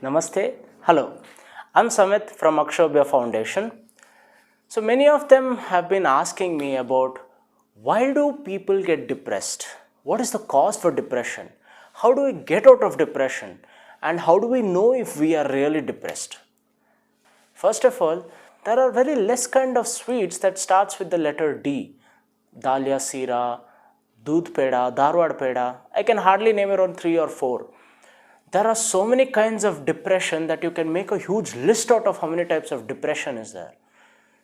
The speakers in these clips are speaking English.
Namaste. Hello. I'm Samit from Akshobhya Foundation. So many of them have been asking me about why do people get depressed? What is the cause for depression? How do we get out of depression? And how do we know if we are really depressed? First of all, there are very less kind of sweets that starts with the letter D. Dalia Sira, Doodh Peda, Dharwad Peda. I can hardly name around 3 or 4. There are so many kinds of depression that you can make a huge list out of how many types of depression is there.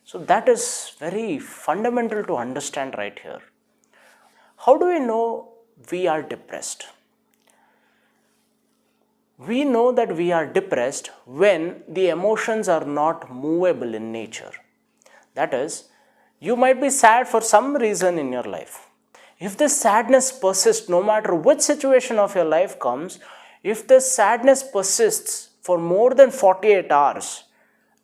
So that is very fundamental to understand right here. How do we know we are depressed? We know that we are depressed when the emotions are not movable in nature. That is, you might be sad for some reason in your life. If this sadness persists no matter which situation of your life comes, if this sadness persists for more than 48 hours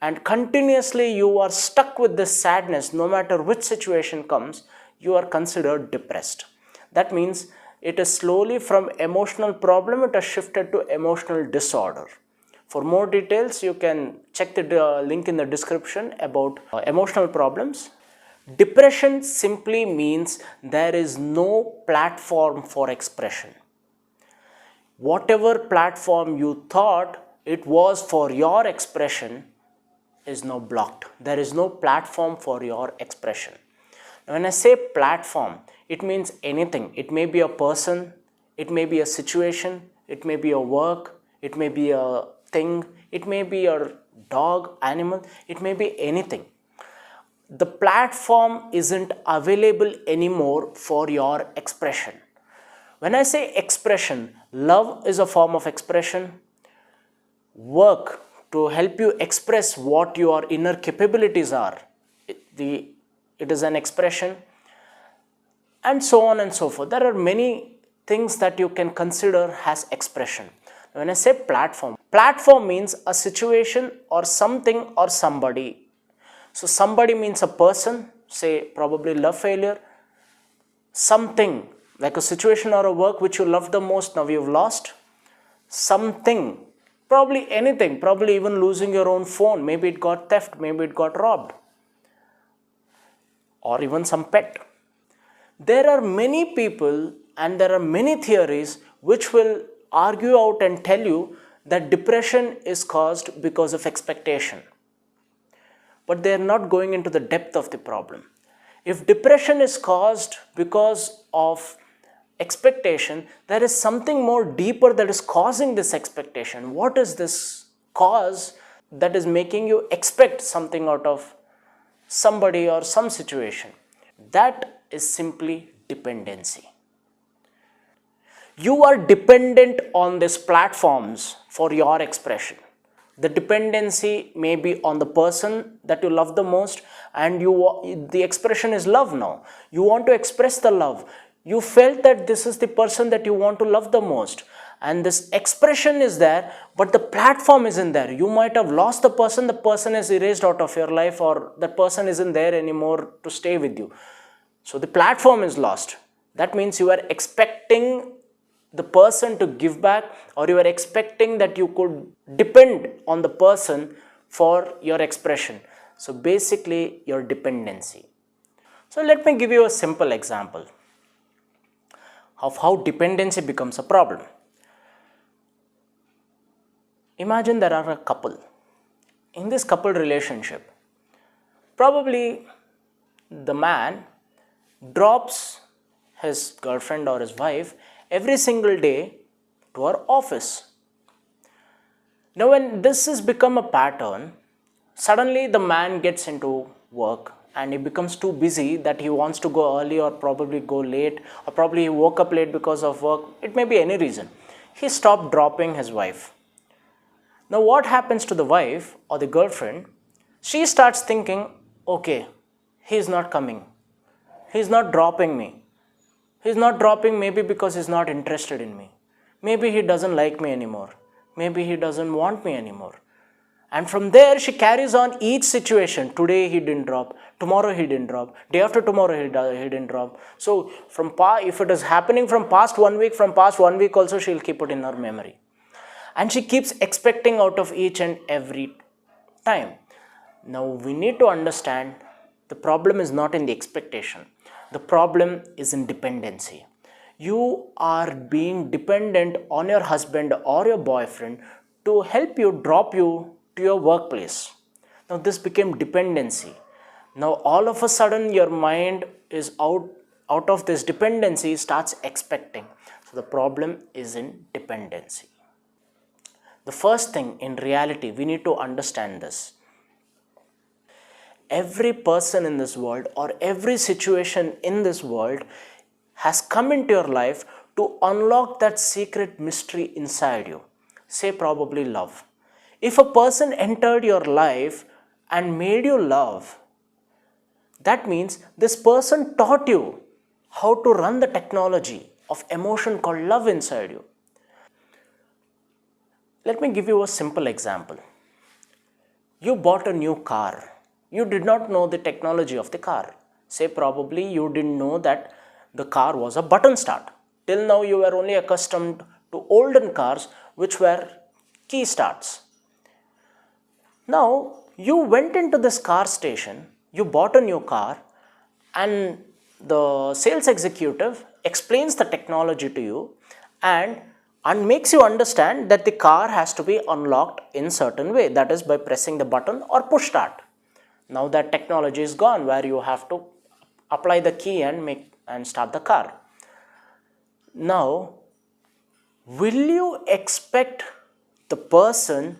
and continuously you are stuck with this sadness no matter which situation comes, you are considered depressed. That means it is slowly from emotional problem, it has shifted to emotional disorder. For more details, you can check the link in the description about emotional problems. Depression simply means there is no platform for expression. Whatever platform you thought it was for your expression is now blocked. There is no platform for your expression. When I say platform, it means anything. It may be a person, it may be a situation, it may be a work, it may be a thing, it may be a dog, animal, it may be anything. The platform isn't available anymore for your expression. When I say expression, love is a form of expression. Work to help you express what your inner capabilities are, it is an expression, and so on and so forth. There are many things that you can consider as expression. When I say platform means a situation or something or somebody. So somebody means a person, say probably love failure, something like a situation or a work which you love the most, now you've lost, something, probably anything, probably even losing your own phone, maybe it got theft, maybe it got robbed, or even some pet. There are many people and there are many theories which will argue out and tell you that depression is caused because of expectation. But they are not going into the depth of the problem. If depression is caused because of expectation, there is something more deeper that is causing this expectation. What is this cause that is making you expect something out of somebody or some situation? That is simply dependency. You are dependent on these platforms for your expression. The dependency may be on the person that you love the most, and the expression is love now. You want to express the love. You felt that this is the person that you want to love the most, and this expression is there, but the platform isn't there. You might have lost the person is erased out of your life, or the person isn't there anymore to stay with you. So the platform is lost. That means you are expecting the person to give back, or you are expecting that you could depend on the person for your expression. So basically your dependency. So let me give you a simple example of how dependency becomes a problem. Imagine there are a couple. In this couple relationship, probably the man drops his girlfriend or his wife every single day to her office. Now when this has become a pattern, suddenly the man gets into work and he becomes too busy that he wants to go early or probably go late, or probably he woke up late because of work. It may be any reason. He stopped dropping his wife. Now what happens to the wife or the girlfriend? She starts thinking, okay, he's not coming. He's not dropping me. He's not dropping maybe because he's not interested in me. Maybe he doesn't like me anymore. Maybe he doesn't want me anymore. And from there, she carries on each situation. Today he didn't drop. Tomorrow he didn't drop. Day after tomorrow he didn't drop. So if it is happening from past 1 week, from past 1 week also she'll keep it in her memory. and she keeps expecting out of each and every time. Now we need to understand the problem is not in the expectation. The problem is in dependency. You are being dependent on your husband or your boyfriend to help you drop you to your workplace. Now this became dependency. Now all of a sudden your mind is out of this dependency, starts expecting. So the problem is in dependency. The first thing in reality, we need to understand this. Every person in this world or every situation in this world has come into your life to unlock that secret mystery inside you. Say probably love. If a person entered your life and made you love, that means this person taught you how to run the technology of emotion called love inside you. Let me give you a simple example. You bought a new car. You did not know the technology of the car. Say probably you didn't know that the car was a button start. Till now you were only accustomed to olden cars which were key starts. Now you went into this car station, you bought a new car, and the sales executive explains the technology to you and makes you understand that the car has to be unlocked in certain way, that is by pressing the button or push start. Now that technology is gone where you have to apply the key and start the car. Now, will you expect the person,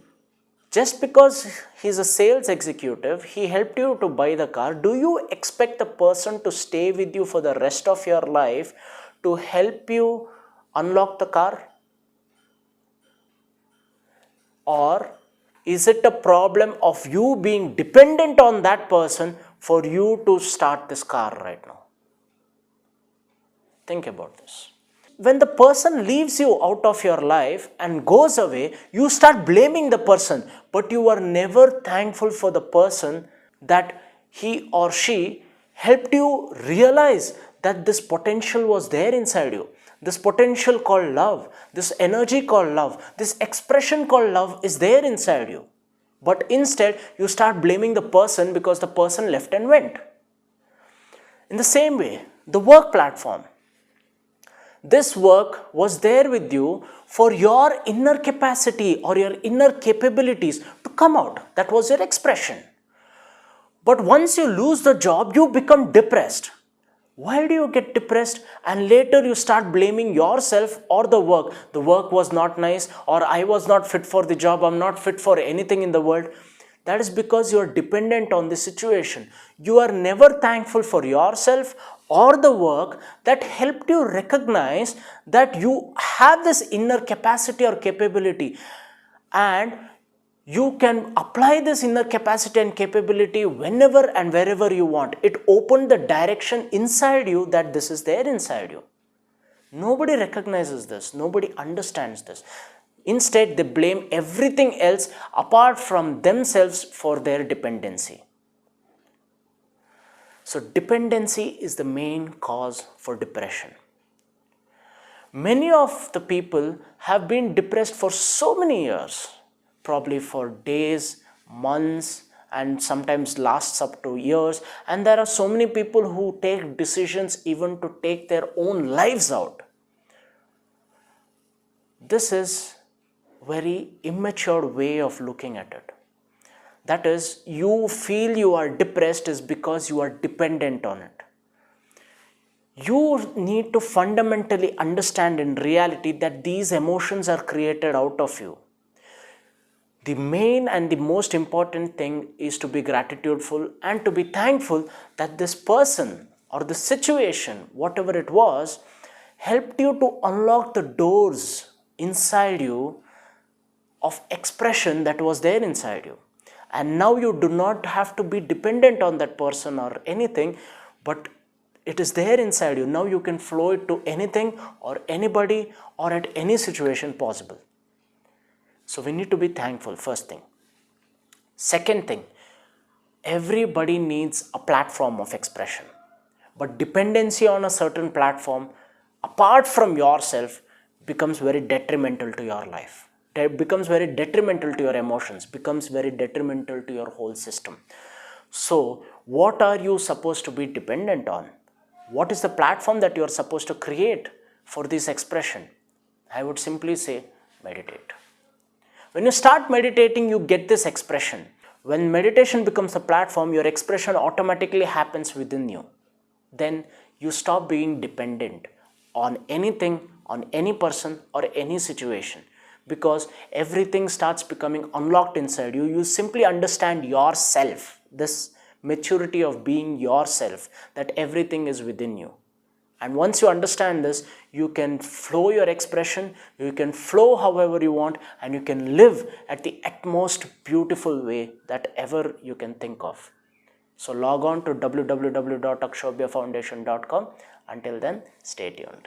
just because he's a sales executive, he helped you to buy the car, do you expect the person to stay with you for the rest of your life to help you unlock the car? Or is it a problem of you being dependent on that person for you to start this car right now? Think about this. When the person leaves you out of your life and goes away, you start blaming the person, but you are never thankful for the person that he or she helped you realize that this potential was there inside you. This potential called love, this energy called love, this expression called love is there inside you. But instead, you start blaming the person because the person left and went. In the same way, the work platform. This work was there with you for your inner capacity or your inner capabilities to come out. That was your expression. But once you lose the job, you become depressed. Why do you get depressed? And later you start blaming yourself or the work. The work was not nice, or I was not fit for the job, I'm not fit for anything in the world. That is because you are dependent on the situation. You are never thankful for yourself or the work that helped you recognize that you have this inner capacity or capability, and you can apply this inner capacity and capability whenever and wherever you want. It opened the direction inside you that this is there inside you. Nobody recognizes this. Nobody understands this. Instead, they blame everything else apart from themselves for their dependency. So, dependency is the main cause for depression. Many of the people have been depressed for so many years, probably for days, months, and sometimes lasts up to years. And there are so many people who take decisions even to take their own lives out. This is very immature way of looking at it. That is, you feel you are depressed is because you are dependent on it. You need to fundamentally understand in reality that these emotions are created out of you. The main and the most important thing is to be gratitudeful and to be thankful that this person or the situation, whatever it was, helped you to unlock the doors inside you of expression that was there inside you. And now you do not have to be dependent on that person or anything, but it is there inside you. Now you can flow it to anything or anybody or at any situation possible. So we need to be thankful, first thing. Second thing, everybody needs a platform of expression. But dependency on a certain platform, apart from yourself, becomes very detrimental to your life. becomes very detrimental to your emotions, becomes very detrimental to your whole system. So what are you supposed to be dependent on? What is the platform that you are supposed to create for this expression? I would simply say meditate. When you start meditating, you get this expression. When meditation becomes a platform, your expression automatically happens within you. Then you stop being dependent on anything, on any person, or any situation, because everything starts becoming unlocked inside you. You simply understand yourself, this maturity of being yourself, that everything is within you. And once you understand this, you can flow your expression, you can flow however you want, and you can live at the utmost beautiful way that ever you can think of. So log on to www.akshobhyafoundation.com. Until then, stay tuned.